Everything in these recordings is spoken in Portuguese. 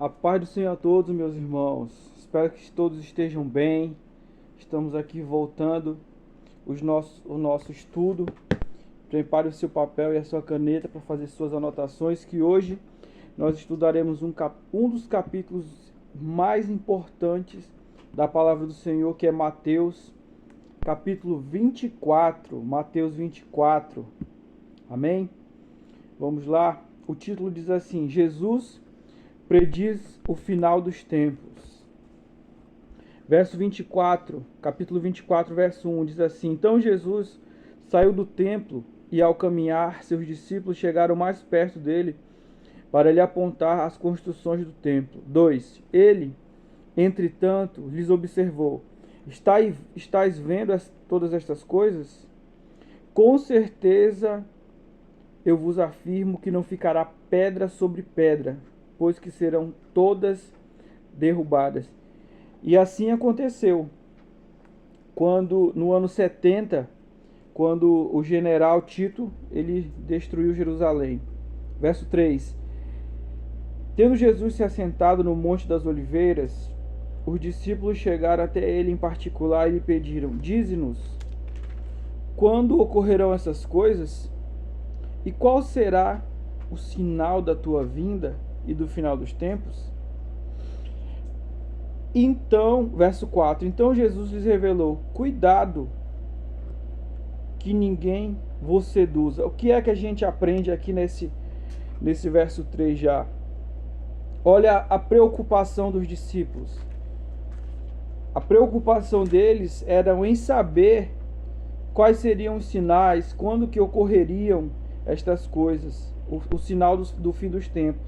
A paz do Senhor a todos, meus irmãos. Espero que todos estejam bem. Estamos aqui voltando o nosso estudo. Prepare o seu papel e a sua caneta para fazer suas anotações, que hoje nós estudaremos um dos capítulos mais importantes da palavra do Senhor, que é Mateus, capítulo 24. Mateus 24. Amém? Vamos lá. O título diz assim: Jesus prediz o final dos tempos. Verso 24, capítulo 24, verso 1, diz assim: Então Jesus saiu do templo e, ao caminhar, seus discípulos chegaram mais perto dele para lhe apontar as construções do templo. 2. Ele, entretanto, lhes observou: Estais vendo todas estas coisas? Com certeza eu vos afirmo que não ficará pedra sobre pedra, pois que serão todas derrubadas. E assim aconteceu, quando no ano 70, quando o general Tito, ele destruiu Jerusalém. Verso 3. Tendo Jesus se assentado no Monte das Oliveiras, os discípulos chegaram até ele em particular e lhe pediram: Dize-nos, quando ocorrerão essas coisas? E qual será o sinal da tua vinda e do final dos tempos? Então, verso 4, então Jesus lhes revelou: Cuidado, que ninguém vos seduza. O que é que a gente aprende aqui nesse verso 3 já? Olha a preocupação dos discípulos. A preocupação deles era em saber quais seriam os sinais, quando que ocorreriam estas coisas, o sinal do fim dos tempos.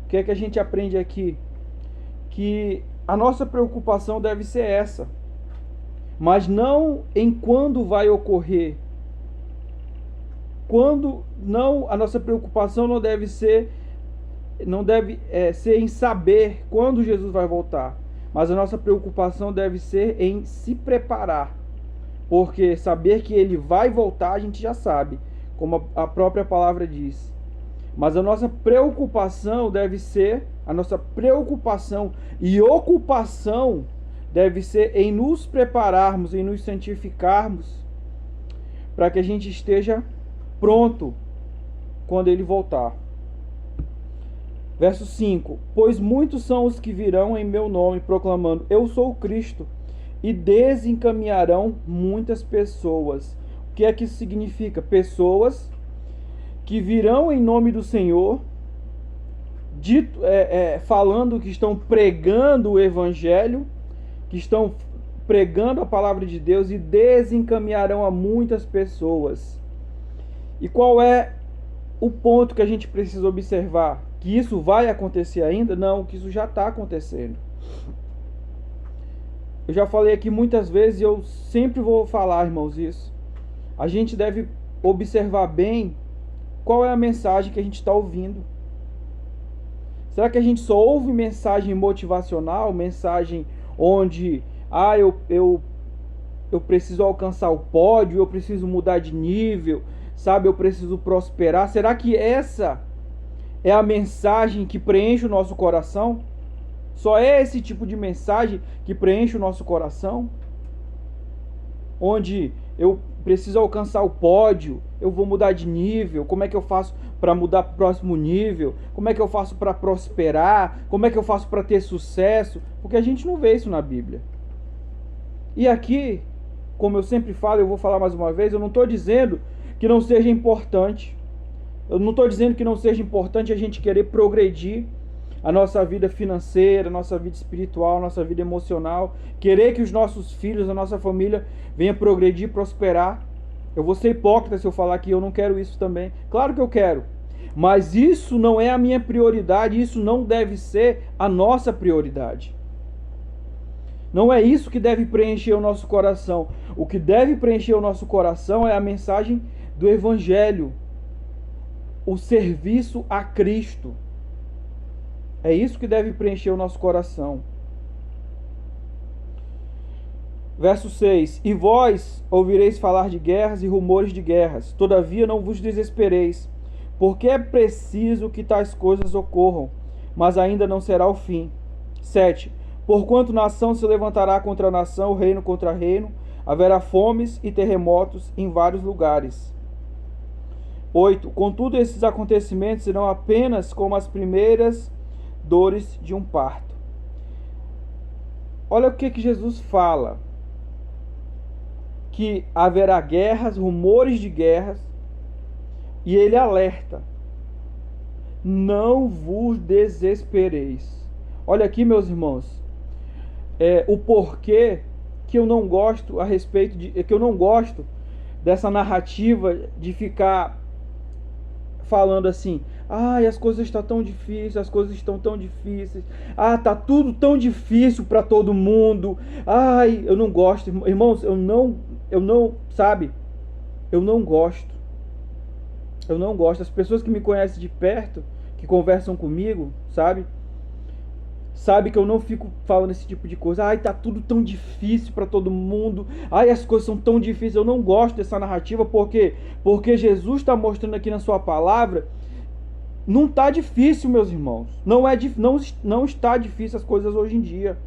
O que é que a gente aprende aqui? Que a nossa preocupação deve ser essa, mas não em quando vai ocorrer. A nossa preocupação não deve ser em saber quando Jesus vai voltar, mas a nossa preocupação deve ser em se preparar, porque saber que ele vai voltar a gente já sabe, como a própria palavra diz. Mas a nossa preocupação e ocupação deve ser em nos prepararmos, em nos santificarmos, para que a gente esteja pronto quando ele voltar. Verso 5: Pois muitos são os que virão em meu nome, proclamando: Eu sou o Cristo, e desencaminharão muitas pessoas. O que é que isso significa? Pessoas que virão em nome do Senhor, falando que estão pregando o Evangelho, que estão pregando a palavra de Deus, e desencaminharão a muitas pessoas. E qual é o ponto que a gente precisa observar? Que isso vai acontecer ainda? Não, que isso já está acontecendo. Eu já falei aqui muitas vezes e eu sempre vou falar, irmãos, isso. A gente deve observar bem qual é a mensagem que a gente está ouvindo. Será que a gente só ouve mensagem motivacional, mensagem onde eu preciso alcançar o pódio, eu preciso mudar de nível, sabe, eu preciso prosperar? Será que essa é a mensagem que preenche o nosso coração? Só é esse tipo de mensagem que preenche o nosso coração? Onde eu preciso alcançar o pódio, eu vou mudar de nível, como é que eu faço para mudar para o próximo nível? Como é que eu faço para prosperar? Como é que eu faço para ter sucesso? Porque a gente não vê isso na Bíblia. E aqui, como eu sempre falo, eu vou falar mais uma vez, eu não estou dizendo que não seja importante. Eu não estou dizendo que não seja importante a gente querer progredir a nossa vida financeira, a nossa vida espiritual, a nossa vida emocional, querer que os nossos filhos, a nossa família venha progredir, prosperar. Eu vou ser hipócrita se eu falar que eu não quero isso também. Claro que eu quero, mas isso não é a minha prioridade, isso não deve ser a nossa prioridade. Não é isso que deve preencher o nosso coração. O que deve preencher o nosso coração é a mensagem do Evangelho, o serviço a Cristo. É isso que deve preencher o nosso coração. Verso 6: E vós ouvireis falar de guerras e rumores de guerras, todavia não vos desespereis, porque é preciso que tais coisas ocorram, mas ainda não será o fim. 7. Porquanto nação se levantará contra nação, reino contra reino, haverá fomes e terremotos em vários lugares. 8. Contudo, esses acontecimentos serão apenas como as primeiras dores de um parto. Olha o que Jesus fala. Que haverá guerras, rumores de guerras, e ele alerta: não vos desespereis. Olha aqui, meus irmãos, o porquê que eu não gosto que eu não gosto dessa narrativa de ficar falando assim: ai, as coisas estão tão difíceis, as coisas estão tão difíceis, tá tudo tão difícil para todo mundo. Ai, eu não gosto, irmãos, eu não, sabe? Eu não gosto. Eu não gosto. As pessoas que me conhecem de perto, que conversam comigo, sabe que eu não fico falando esse tipo de coisa. Ai, tá tudo tão difícil para todo mundo. Ai, as coisas são tão difíceis. Eu não gosto dessa narrativa, porque Jesus está mostrando aqui na sua palavra, não tá difícil, meus irmãos. Não está difícil as coisas hoje em dia.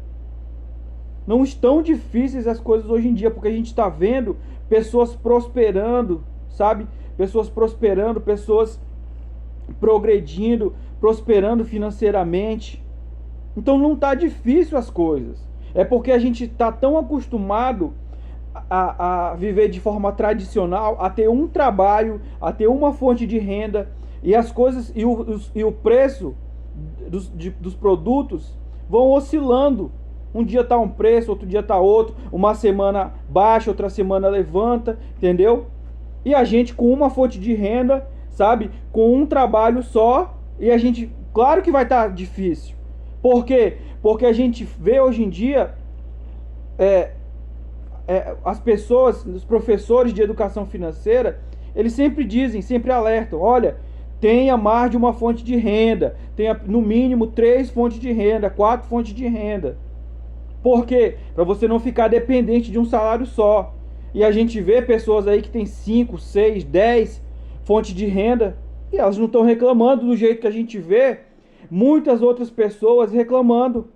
Não estão difíceis as coisas hoje em dia, porque a gente está vendo pessoas prosperando, sabe? Pessoas prosperando, pessoas progredindo, prosperando financeiramente. Então não está difícil as coisas. É porque a gente está tão acostumado a viver de forma tradicional, a ter um trabalho, a ter uma fonte de renda, e as coisas e o preço dos produtos vão oscilando. Um dia está um preço, outro dia está outro. Uma semana baixa, outra semana levanta, entendeu? E a gente com uma fonte de renda, sabe? Com um trabalho só, e a gente, claro que vai estar difícil. Por quê? Porque a gente vê hoje em dia as pessoas, os professores de educação financeira, eles sempre dizem, sempre alertam: olha, tenha mais de uma fonte de renda, tenha no mínimo 3 fontes de renda, 4 fontes de renda. Por quê? Para você não ficar dependente de um salário só. E a gente vê pessoas aí que tem 5, 6, 10 fontes de renda, e elas não estão reclamando do jeito que a gente vê muitas outras pessoas reclamando.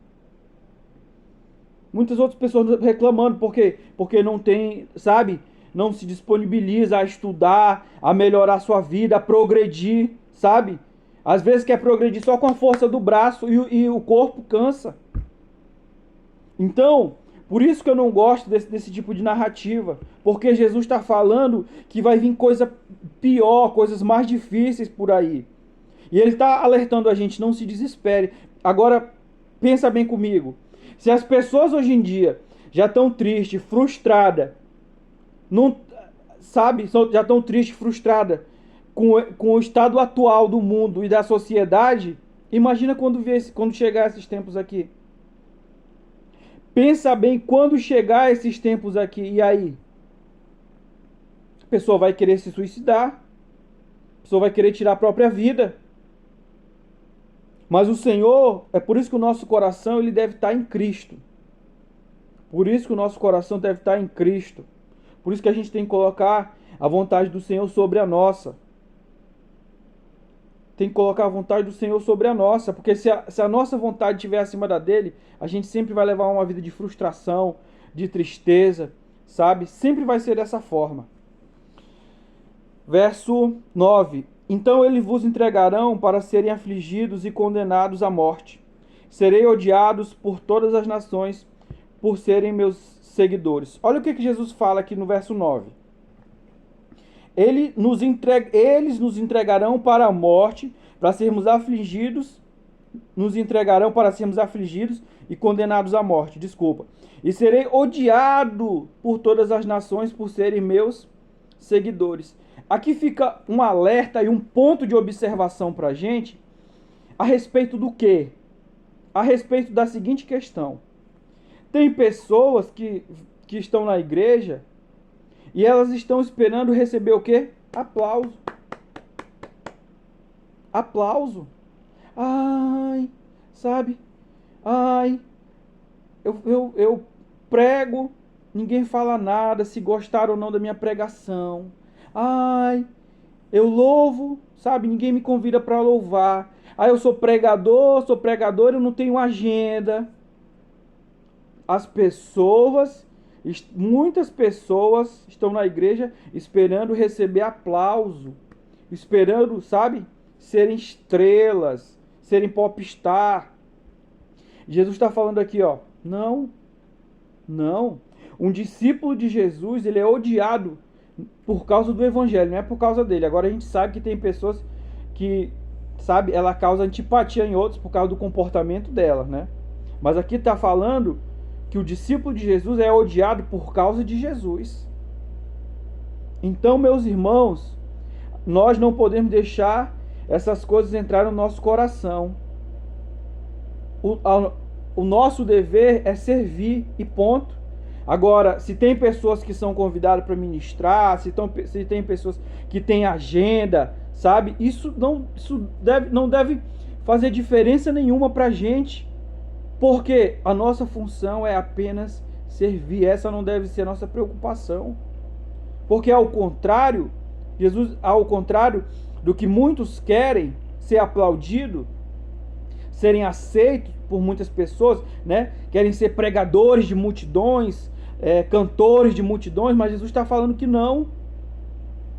Muitas outras pessoas reclamando, porque não tem, sabe? Não se disponibiliza a estudar, a melhorar sua vida, a progredir, sabe? Às vezes quer progredir só com a força do braço e o corpo cansa. Então, por isso que eu não gosto desse tipo de narrativa. Porque Jesus está falando que vai vir coisa pior, coisas mais difíceis por aí. E ele está alertando a gente: não se desespere. Agora, pensa bem comigo. Se as pessoas hoje em dia já estão tristes, frustradas, não, sabe, já estão tristes, frustradas com o estado atual do mundo e da sociedade, imagina quando chegar esses tempos aqui. Pensa bem, quando chegar esses tempos aqui, e aí? A pessoa vai querer se suicidar, a pessoa vai querer tirar a própria vida. Mas o Senhor, é por isso que o nosso coração ele deve estar em Cristo. Por isso que o nosso coração deve estar em Cristo. Por isso que a gente tem que colocar a vontade do Senhor sobre a nossa. Tem que colocar a vontade do Senhor sobre a nossa, porque se a nossa vontade estiver acima da dele, a gente sempre vai levar uma vida de frustração, de tristeza, sabe? Sempre vai ser dessa forma. Verso 9. Então eles vos entregarão para serem afligidos e condenados à morte. Serei odiados por todas as nações por serem meus seguidores. Olha o que Jesus fala aqui no verso 9. Eles nos entregarão para a morte, para sermos afligidos, nos entregarão para sermos afligidos e condenados à morte, desculpa. E serei odiado por todas as nações por serem meus seguidores. Aqui fica um alerta e um ponto de observação para a gente a respeito do quê? A respeito da seguinte questão. Tem pessoas que estão na igreja e elas estão esperando receber o quê? Aplauso. Aplauso. Ai, sabe? Ai, eu prego, ninguém fala nada, se gostaram ou não da minha pregação. Ai, eu louvo, sabe? Ninguém me convida para louvar. Ah, eu sou pregador, eu não tenho agenda. Muitas pessoas estão na igreja esperando receber aplauso, esperando, sabe, serem estrelas, serem popstar. Jesus está falando aqui, ó, não. Um discípulo de Jesus, ele é odiado por causa do evangelho, não é por causa dele. Agora a gente sabe que tem pessoas que, sabe, ela causa antipatia em outros por causa do comportamento dela, né? Mas aqui está falando que o discípulo de Jesus é odiado por causa de Jesus. Então, meus irmãos, nós não podemos deixar essas coisas entrar no nosso coração. O nosso dever é servir e ponto. Agora, se tem pessoas que são convidadas para ministrar, se tem pessoas que têm agenda, sabe? Isso não deve fazer diferença nenhuma para a gente, porque a nossa função é apenas servir. Essa não deve ser a nossa preocupação. Porque ao contrário do que muitos querem, ser aplaudido, serem aceitos por muitas pessoas, né? Querem ser pregadores de multidões, cantores de multidões, mas Jesus está falando que não.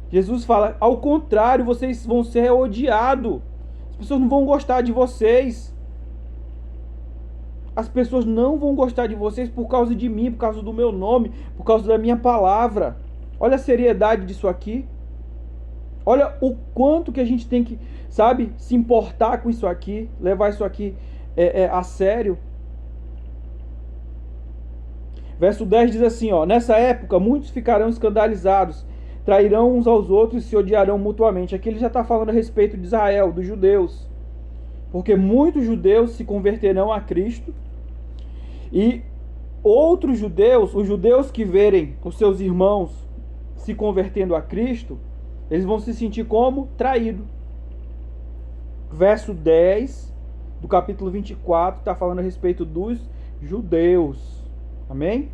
Jesus fala, ao contrário, vocês vão ser odiados. As pessoas não vão gostar de vocês. As pessoas não vão gostar de vocês por causa de mim, por causa do meu nome, por causa da minha palavra. Olha a seriedade disso aqui. Olha o quanto que a gente tem que, sabe, se importar com isso aqui, levar isso aqui a sério. Verso 10 diz assim, ó, nessa época muitos ficarão escandalizados, trairão uns aos outros e se odiarão mutuamente. Aqui ele já está falando a respeito de Israel, dos judeus. Porque muitos judeus se converterão a Cristo e outros judeus, os judeus que verem os seus irmãos se convertendo a Cristo, eles vão se sentir como traído. Verso 10 do capítulo 24 está falando a respeito dos judeus. Amém?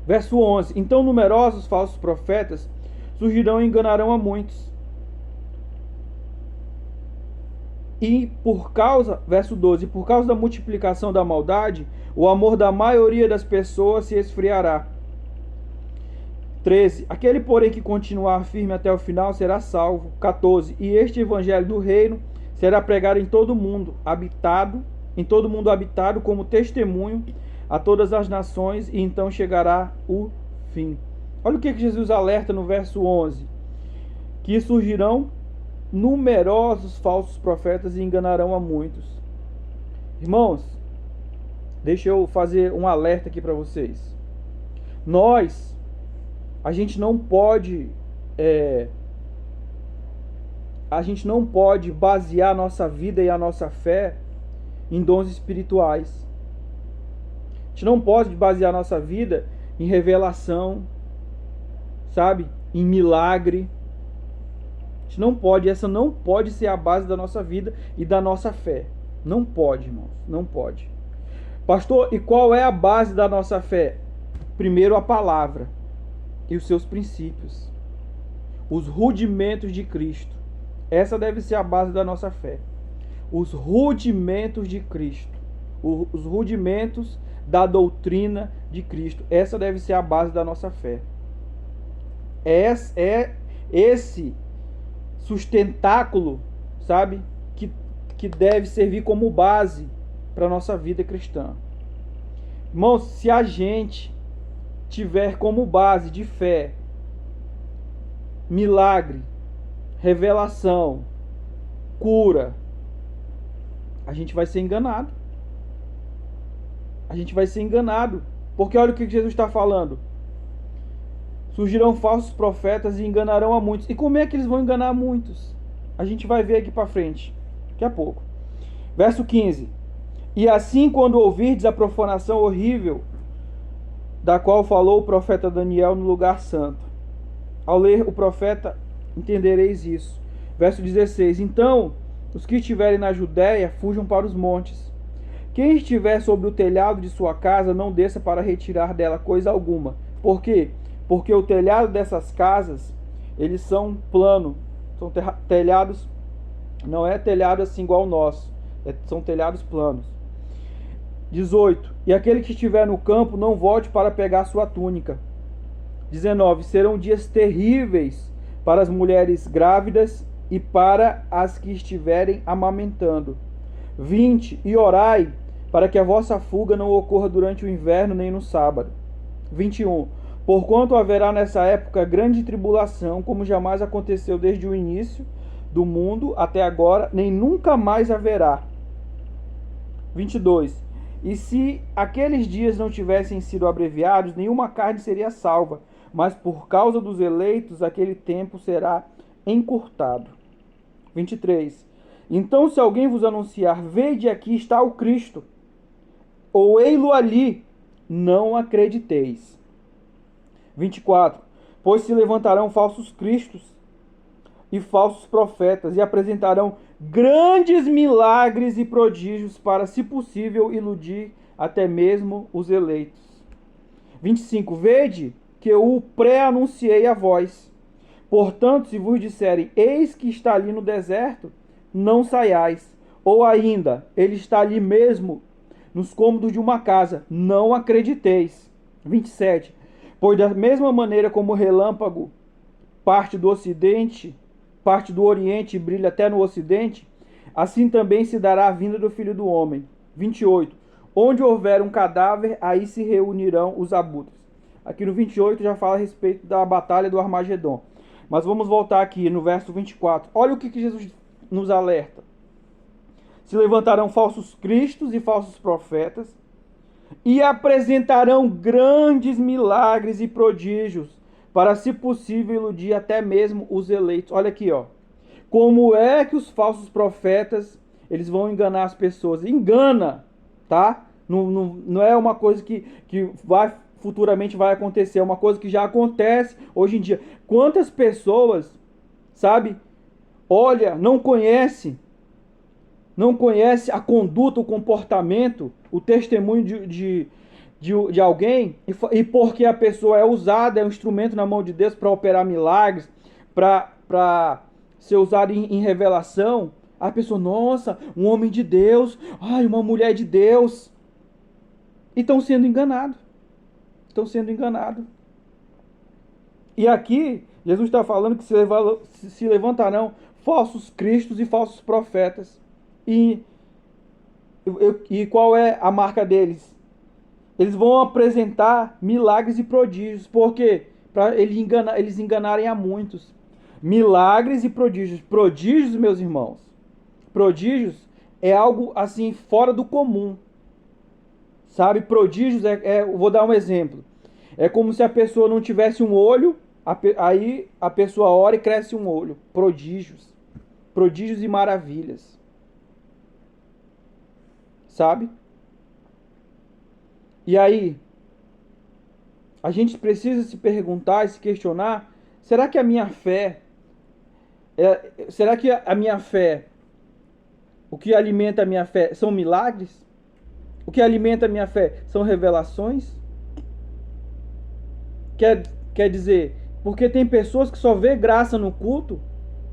Verso 11. Então numerosos falsos profetas surgirão e enganarão a muitos. E por causa, verso 12, por causa da multiplicação da maldade, o amor da maioria das pessoas se esfriará. 13. Aquele, porém, que continuar firme até o final será salvo. 14. E este evangelho do reino será pregado em todo mundo habitado como testemunho a todas as nações, e então chegará o fim. Olha o que Jesus alerta no verso 11. Que surgirão numerosos falsos profetas e enganarão a muitos. Irmãos, deixa eu fazer um alerta aqui para vocês. A gente não pode basear a nossa vida e a nossa fé em dons espirituais. A gente não pode basear a nossa vida em revelação, sabe? Em milagre. A gente não pode, essa não pode ser a base da nossa vida e da nossa fé. Não pode, irmãos, não pode. Pastor, e qual é a base da nossa fé? Primeiro, a palavra e os seus princípios. Os rudimentos de Cristo. Essa deve ser a base da nossa fé. Os rudimentos de Cristo. Os rudimentos da doutrina de Cristo. Essa deve ser a base da nossa fé. Esse sustentáculo, sabe, que deve servir como base para a nossa vida cristã. Irmãos, se a gente tiver como base de fé milagre, revelação, cura, a gente vai ser enganado. A gente vai ser enganado. Porque olha o que Jesus está falando. Surgirão falsos profetas e enganarão a muitos. E como é que eles vão enganar a muitos? A gente vai ver aqui para frente, daqui a pouco. Verso 15. E assim, quando ouvirdes a profanação horrível, da qual falou o profeta Daniel no lugar santo. Ao ler o profeta, entendereis isso. Verso 16. Então, os que estiverem na Judéia, fujam para os montes. Quem estiver sobre o telhado de sua casa, não desça para retirar dela coisa alguma. Por quê? Porque o telhado dessas casas, eles são plano, são telhados Não é telhado assim igual o nosso. São telhados planos. 18. E aquele que estiver no campo não volte para pegar sua túnica. 19. Serão dias terríveis para as mulheres grávidas e para as que estiverem amamentando. 20. E orai para que a vossa fuga não ocorra durante o inverno nem no sábado. 21. Porquanto haverá nessa época grande tribulação, como jamais aconteceu desde o início do mundo até agora, nem nunca mais haverá. 22. E se aqueles dias não tivessem sido abreviados, nenhuma carne seria salva, mas por causa dos eleitos, aquele tempo será encurtado. 23. Então, se alguém vos anunciar, vede aqui está o Cristo, ou ei-lo ali, não acrediteis. 24. Pois se levantarão falsos cristos e falsos profetas, e apresentarão grandes milagres e prodígios para, se possível, iludir até mesmo os eleitos. 25. Vede que eu o pré-anunciei a vós. Portanto, se vos disserem, eis que está ali no deserto, não saiais. Ou ainda, ele está ali mesmo, nos cômodos de uma casa, não acrediteis. 27. Pois da mesma maneira como o relâmpago parte do ocidente, parte do oriente e brilha até no ocidente, assim também se dará a vinda do Filho do Homem. 28. Onde houver um cadáver, aí se reunirão os abutres. Aqui no 28 já fala a respeito da batalha do Armagedon. Mas vamos voltar aqui no verso 24. Olha o que Jesus nos alerta. Se levantarão falsos cristos e falsos profetas, e apresentarão grandes milagres e prodígios, para, se possível, iludir até mesmo os eleitos. Olha aqui, ó. Como é que os falsos profetas, eles vão enganar as pessoas? Engana, tá? Não é uma coisa que futuramente vai acontecer, é uma coisa que já acontece hoje em dia. Quantas pessoas, sabe, olha, não conhece a conduta, o comportamento, o testemunho de alguém, e porque a pessoa é usada, é um instrumento na mão de Deus para operar milagres, para ser usado em revelação, a pessoa, nossa, um homem de Deus, ai, uma mulher de Deus, e estão sendo enganados. E aqui, Jesus está falando que se levantarão falsos cristos e falsos profetas. E qual é a marca deles? Eles vão apresentar milagres e prodígios. Por quê? Para eles enganarem a muitos. Milagres e prodígios. Prodígios, meus irmãos. Prodígios é algo assim fora do comum. Sabe? Prodígios vou dar um exemplo. É como se a pessoa não tivesse um olho, aí a pessoa ora e cresce um olho. Prodígios. Prodígios e maravilhas. Sabe? E aí, a gente precisa se perguntar e se questionar, será que a minha fé, o que alimenta a minha fé são milagres? O que alimenta a minha fé são revelações? Quer dizer, porque tem pessoas que só vê graça no culto,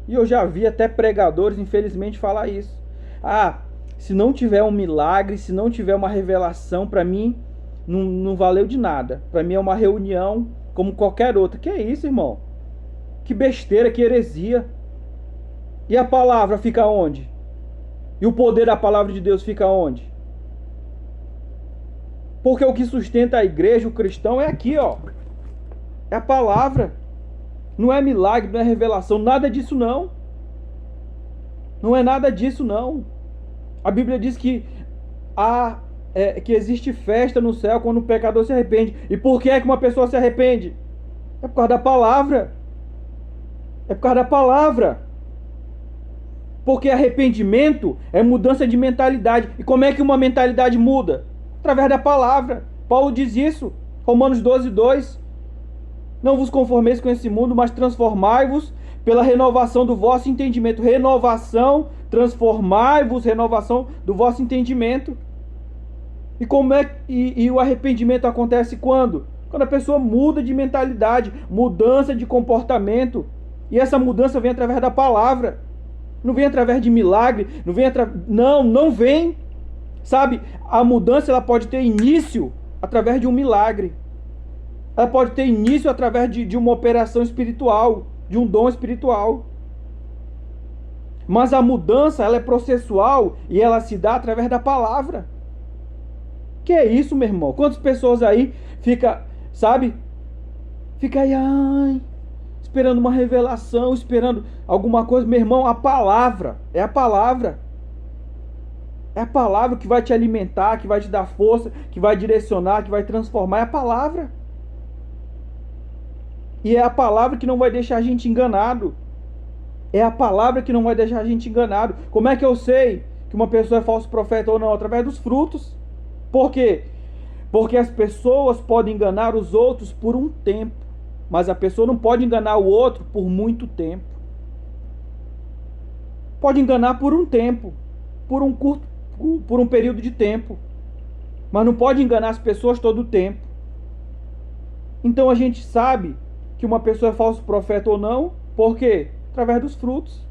e eu já vi até pregadores, infelizmente, falar isso. Se não tiver um milagre, se não tiver uma revelação, para mim, não valeu de nada. Para mim é uma reunião como qualquer outra. Que é isso, irmão? Que besteira, que heresia. E a palavra fica onde? E o poder da palavra de Deus fica onde? Porque o que sustenta a igreja, o cristão, é aqui, ó. É a palavra. Não é milagre, não é revelação, nada disso não. Não é nada disso não. A Bíblia diz que que existe festa no céu quando o pecador se arrepende. E por que é que uma pessoa se arrepende? É por causa da palavra. É por causa da palavra. Porque arrependimento é mudança de mentalidade. E como é que uma mentalidade muda? Através da palavra. Paulo diz isso. Romanos 12:2. Não vos conformeis com esse mundo, mas transformai-vos pela renovação do vosso entendimento. Renovação, transformai-vos, renovação do vosso entendimento. E como e o arrependimento acontece quando? Quando a pessoa muda de mentalidade, mudança de comportamento. E essa mudança vem através da palavra. Não vem através de milagre, não vem não vem. Sabe, a mudança ela pode ter início através de um milagre. Ela pode ter início através de uma operação espiritual, de um dom espiritual. Mas a mudança ela é processual e ela se dá através da palavra. Que é isso, meu irmão? Quantas pessoas aí fica aí, ai, esperando uma revelação, esperando alguma coisa. Meu irmão, a palavra, é a palavra. É a palavra que vai te alimentar, que vai te dar força, que vai direcionar, que vai transformar. É a palavra. E é a palavra que não vai deixar a gente enganado. É a palavra que não vai deixar a gente enganado. Como é que eu sei que uma pessoa é falso profeta ou não? Através dos frutos. Por quê? Porque as pessoas podem enganar os outros por um tempo, mas a pessoa não pode enganar o outro por muito tempo. Pode enganar por um tempo, por um período de tempo, mas não pode enganar as pessoas todo o tempo. Então a gente sabe que uma pessoa é falso profeta ou não, por quê? Através dos frutos.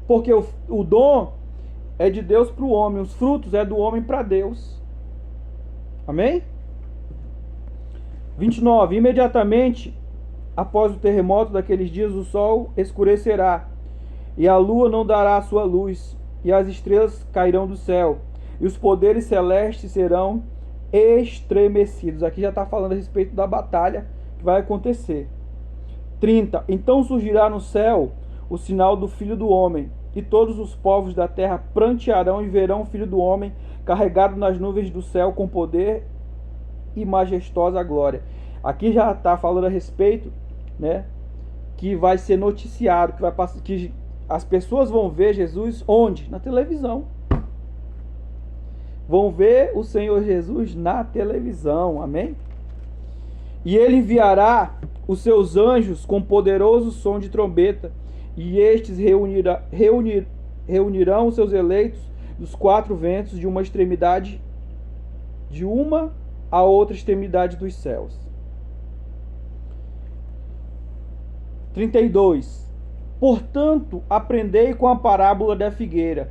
Porque o dom é de Deus para o homem, os frutos é do homem para Deus. Amém? 29. Imediatamente após o terremoto daqueles dias, o sol escurecerá, e a lua não dará a sua luz, e as estrelas cairão do céu, e os poderes celestes serão estremecidos. Aqui já está falando a respeito da batalha que vai acontecer. 30. Então surgirá no céu o sinal do Filho do Homem, e todos os povos da terra prantearão e verão o Filho do Homem carregado nas nuvens do céu com poder e majestosa glória. Aqui já está falando a respeito, né, que vai ser noticiado, que vai passar, que as pessoas vão ver Jesus onde? Na televisão. Vão ver o Senhor Jesus na televisão. Amém? E ele enviará os seus anjos com poderoso som de trombeta, e estes reunirão os seus eleitos dos quatro ventos de uma a outra extremidade dos céus. 32. Portanto, aprendei com a parábola da figueira.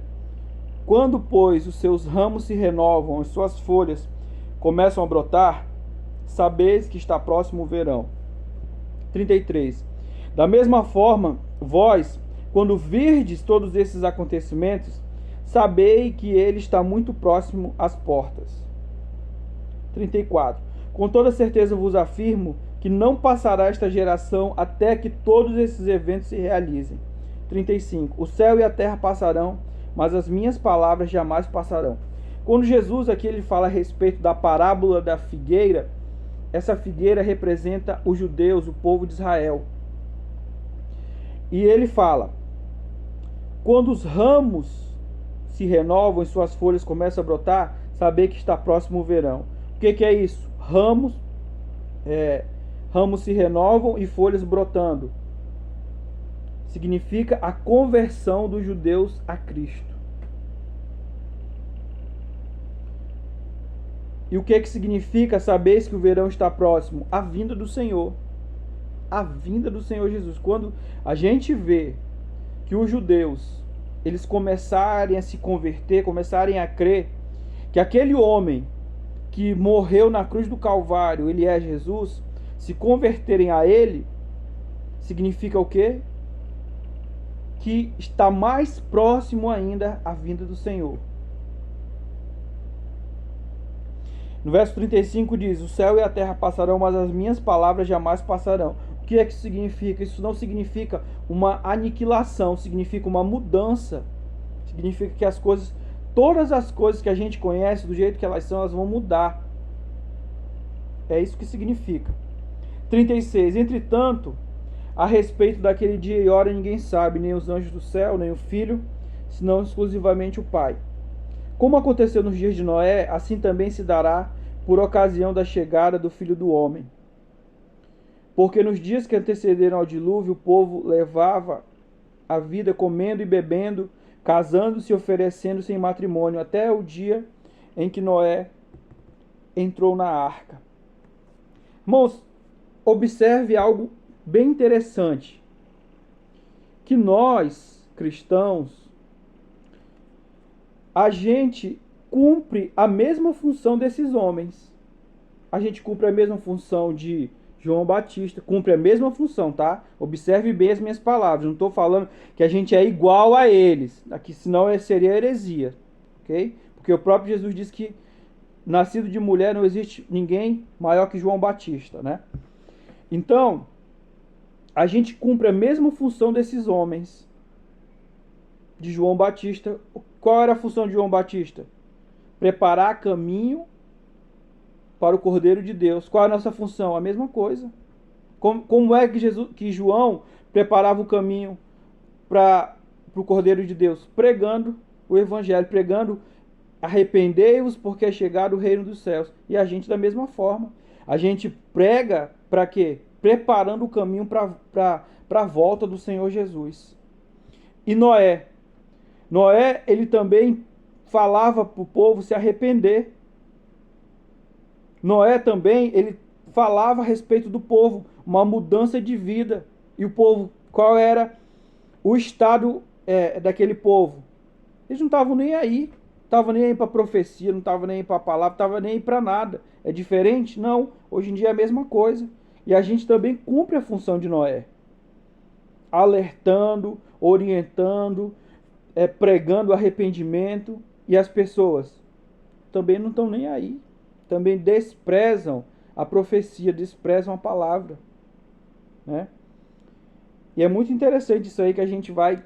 Quando, pois, os seus ramos se renovam, as suas folhas começam a brotar, sabeis que está próximo o verão. 33. Da mesma forma, vós, quando virdes todos esses acontecimentos, sabei que ele está muito próximo às portas. 34. Com toda certeza vos afirmo que não passará esta geração até que todos esses eventos se realizem. 35. O céu e a terra passarão, mas as minhas palavras jamais passarão. Quando Jesus aqui ele fala a respeito da parábola da figueira, essa figueira representa os judeus, o povo de Israel. E ele fala: quando os ramos se renovam e suas folhas começam a brotar, saber que está próximo o verão. O que é isso? Ramos se renovam e folhas brotando. Significa a conversão dos judeus a Cristo. E o que significa saber que o verão está próximo? A vinda do Senhor. A vinda do Senhor Jesus. Quando a gente vê que os judeus, eles começarem a se converter, começarem a crer que aquele homem que morreu na cruz do Calvário, ele é Jesus, se converterem a ele, significa o quê? Que está mais próximo ainda a vinda do Senhor. No verso 35 diz: o céu e a terra passarão, mas as minhas palavras jamais passarão. O que é que isso significa? Isso não significa uma aniquilação, significa uma mudança. Significa que todas as coisas que a gente conhece, do jeito que elas são, elas vão mudar. É isso que significa. 36. Entretanto, a respeito daquele dia e hora ninguém sabe, nem os anjos do céu, nem o Filho, senão exclusivamente o Pai. Como aconteceu nos dias de Noé, assim também se dará por ocasião da chegada do Filho do Homem. Porque nos dias que antecederam ao dilúvio, o povo levava a vida comendo e bebendo, casando-se e oferecendo-se em matrimônio, até o dia em que Noé entrou na arca. Irmãos, observe algo bem interessante. Que nós, cristãos, a gente cumpre a mesma função desses homens. A gente cumpre a mesma função de João Batista, cumpre a mesma função, tá? Observe bem as minhas palavras. Não estou falando que a gente é igual a eles, aqui, senão seria heresia, ok? Porque o próprio Jesus disse que nascido de mulher não existe ninguém maior que João Batista, né? Então, a gente cumpre a mesma função desses homens, de João Batista. Qual era a função de João Batista? Preparar caminho para o Cordeiro de Deus. Qual é a nossa função? A mesma coisa. Como é que João preparava o caminho para o Cordeiro de Deus? Pregando o Evangelho, pregando: arrependei-vos porque é chegado o reino dos céus. E a gente da mesma forma. A gente prega para quê? Preparando o caminho para a volta do Senhor Jesus. E Noé, ele também falava para o povo se arrepender. Noé também, ele falava a respeito do povo, uma mudança de vida. E o povo, qual era o estado daquele povo? Eles não estavam nem aí. Estavam nem aí para profecia, não estavam nem aí para a palavra, não estavam nem aí para nada. É diferente? Não. Hoje em dia é a mesma coisa. E a gente também cumpre a função de Noé. Alertando, orientando, pregando arrependimento. E as pessoas também não estão nem aí. Também desprezam a profecia, desprezam a palavra, né? E é muito interessante isso aí que a gente vai,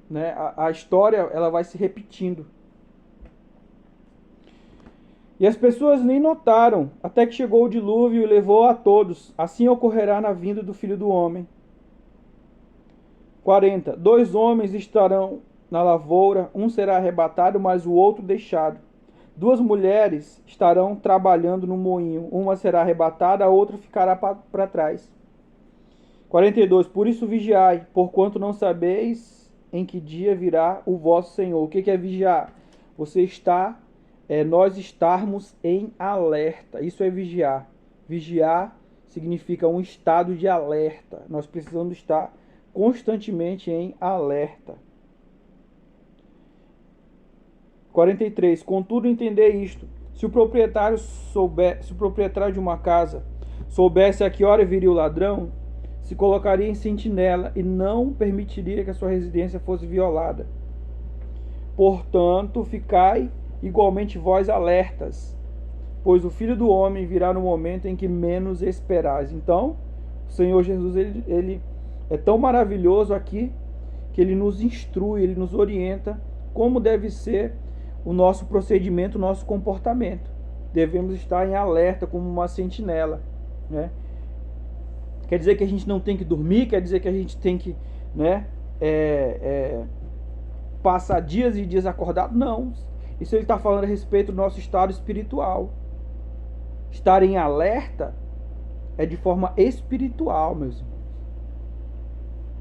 né? A história, ela vai se repetindo. E as pessoas nem notaram, até que chegou o dilúvio e levou a todos. Assim ocorrerá na vinda do Filho do Homem. 40. 2 homens estarão na lavoura, um será arrebatado, mas o outro deixado. 2 mulheres estarão trabalhando no moinho, uma será arrebatada, a outra ficará para trás. 42. Por isso vigiai, porquanto não sabeis em que dia virá o vosso Senhor. O que é vigiar? Nós estarmos em alerta. Isso é vigiar. Vigiar significa um estado de alerta. Nós precisamos estar constantemente em alerta. 43. Contudo, entender isto: se o proprietário de uma casa soubesse a que hora viria o ladrão, se colocaria em sentinela e não permitiria que a sua residência fosse violada. Portanto, ficai igualmente vós alertas, pois o Filho do Homem virá no momento em que menos esperais. Então, o Senhor Jesus, ele é tão maravilhoso aqui, que ele nos instrui, ele nos orienta como deve ser o nosso procedimento, o nosso comportamento. Devemos estar em alerta como uma sentinela, né? Quer dizer que a gente não tem que dormir, quer dizer que a gente tem que, né, passar dias e dias acordado? Não. Isso ele está falando a respeito do nosso estado espiritual. Estar em alerta é de forma espiritual, meus irmãos.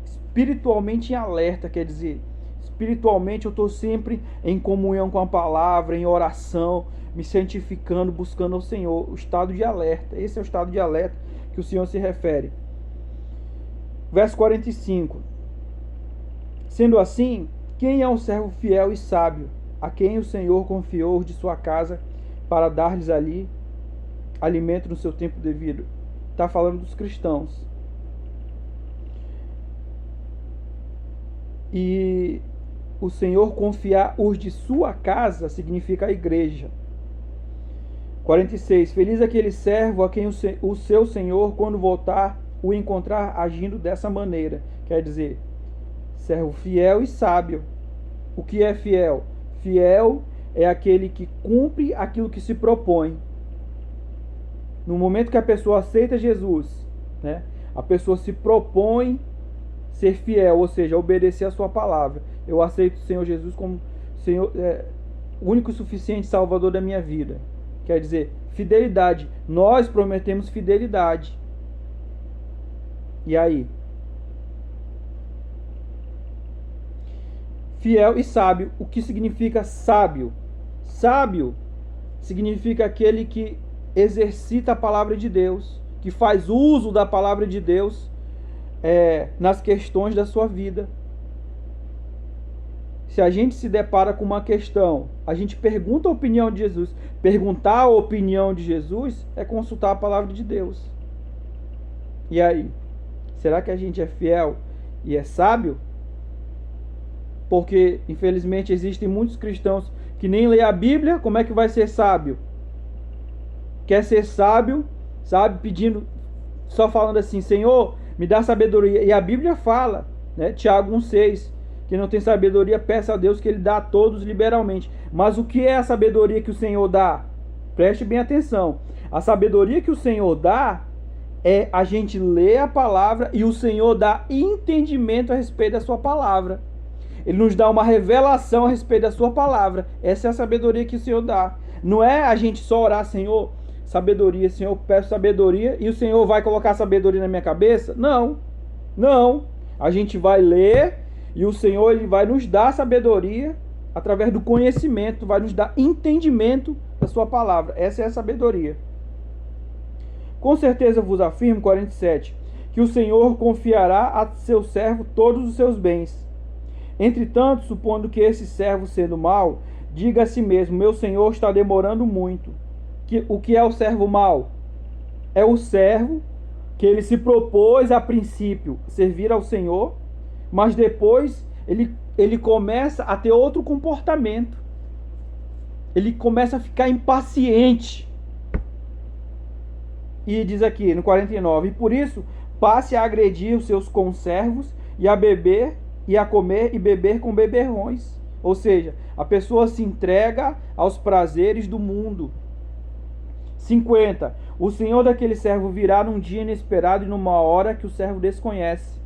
Espiritualmente em alerta, quer dizer, espiritualmente eu estou sempre em comunhão com a palavra, em oração, me santificando, buscando ao Senhor. O estado de alerta. Esse é o estado de alerta que o Senhor se refere. Verso 45. Sendo assim, quem é um servo fiel e sábio, a quem o Senhor confiou de sua casa para dar-lhes ali alimento no seu tempo devido? Está falando dos cristãos. E o Senhor confiar os de sua casa significa a igreja. 46. Feliz aquele servo a quem o seu Senhor, quando voltar, o encontrar agindo dessa maneira. Quer dizer, servo fiel e sábio. O que é fiel? Fiel é aquele que cumpre aquilo que se propõe. No momento que a pessoa aceita Jesus, né, a pessoa se propõe ser fiel, ou seja, obedecer a sua palavra. Eu aceito o Senhor Jesus como Senhor, o único e suficiente Salvador da minha vida. Quer dizer, fidelidade. Nós prometemos fidelidade. E aí? Fiel e sábio. O que significa sábio? Sábio significa aquele que exercita a palavra de Deus, que faz uso da palavra de Deus nas questões da sua vida. se a gente se depara com uma questão, a gente pergunta a opinião de Jesus. Perguntar a opinião de Jesus é consultar a palavra de Deus. E aí? Será que a gente é fiel e é sábio? Porque, infelizmente, existem muitos cristãos que nem lê a Bíblia. Como é que vai ser sábio? Quer ser sábio, sabe, pedindo, só falando assim, Senhor, me dá sabedoria. E a Bíblia fala, né, Tiago 1,6, que não tem sabedoria, peça a Deus que Ele dá a todos liberalmente. Mas o que é a sabedoria que o Senhor dá? Preste bem atenção. A sabedoria que o Senhor dá é a gente ler a palavra e o Senhor dá entendimento a respeito da sua palavra. Ele nos dá uma revelação a respeito da sua palavra. Essa é a sabedoria que o Senhor dá. Não é a gente só orar, Senhor, sabedoria, Senhor, peço sabedoria, e o Senhor vai colocar sabedoria na minha cabeça? Não. Não. A gente vai ler e o Senhor ele vai nos dar sabedoria através do conhecimento, vai nos dar entendimento da sua palavra. Essa é a sabedoria. Com certeza vos afirmo, 47, que o Senhor confiará a seu servo todos os seus bens. Entretanto, supondo que esse servo, sendo mau, diga a si mesmo, meu Senhor está demorando muito. O que é o servo mau? É o servo que ele se propôs a princípio servir ao Senhor, mas depois ele começa a ter outro comportamento. Ele começa a ficar impaciente. E diz aqui no 49, e por isso passe a agredir os seus conservos e a beber e a comer e beber com beberrões. Ou seja, a pessoa se entrega aos prazeres do mundo. 50. O senhor daquele servo virá num dia inesperado e numa hora que o servo desconhece.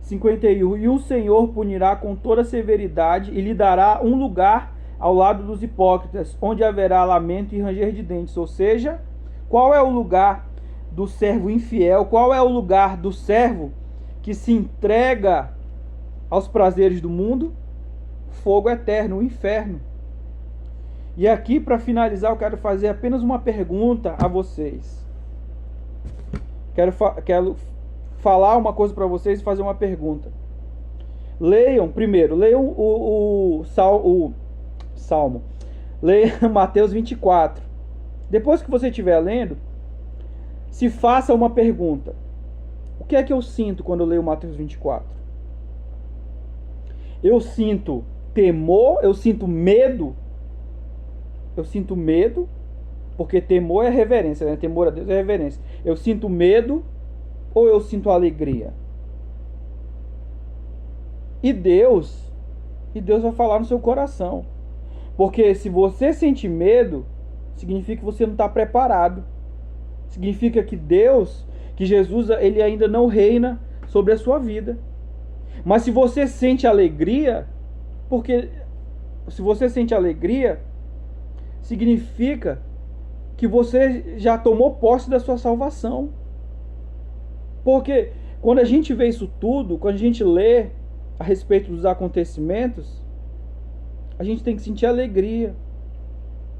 51. E o Senhor punirá com toda severidade e lhe dará um lugar ao lado dos hipócritas, onde haverá lamento e ranger de dentes. Ou seja, qual é o lugar do servo infiel? Qual é o lugar do servo que se entrega aos prazeres do mundo? Fogo eterno, o inferno. E aqui, para finalizar, eu quero fazer apenas uma pergunta a vocês. Quero falar uma coisa para vocês e fazer uma pergunta. Leiam o Salmo. Leiam Mateus 24. Depois que você estiver lendo, se faça uma pergunta. O que é que eu sinto quando eu leio Mateus 24? Eu sinto temor, eu sinto medo. Eu sinto medo, porque temor é reverência, né? Temor a Deus é reverência. Eu sinto medo ou eu sinto alegria? E Deus vai falar no seu coração. Porque se você sente medo, significa que você não está preparado. Significa que que Jesus, ele ainda não reina sobre a sua vida. Mas se você sente alegria, porque se você sente alegria, significa que você já tomou posse da sua salvação. Porque quando a gente vê isso tudo, quando a gente lê a respeito dos acontecimentos, a gente tem que sentir alegria.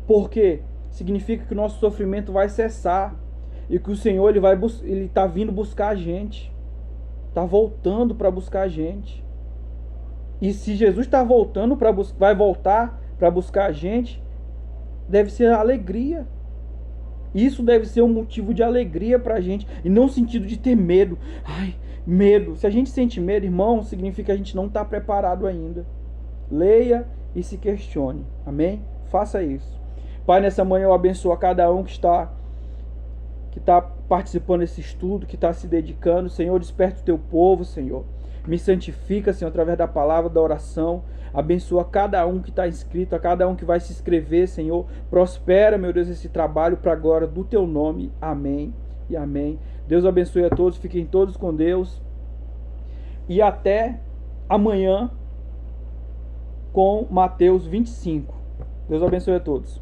Porque significa que o nosso sofrimento vai cessar e que o Senhor ele está vindo buscar a gente. Está voltando para buscar a gente. E se Jesus está voltando vai voltar para buscar a gente, deve ser alegria. Isso deve ser um motivo de alegria para a gente, e não no sentido de ter medo. Ai, medo. Se a gente sente medo, irmão, significa que a gente não está preparado ainda. Leia e se questione. Amém? Faça isso. Pai, nessa manhã eu abençoo a cada um que está participando desse estudo, que está se dedicando. Senhor, desperta o teu povo, Senhor. Me santifica, Senhor, através da palavra, da oração. Abençoa cada um que está inscrito, a cada um que vai se inscrever, Senhor. Prospera, meu Deus, esse trabalho para a glória do teu nome. Amém e amém. Deus abençoe a todos, fiquem todos com Deus. E até amanhã com Mateus 25. Deus abençoe a todos.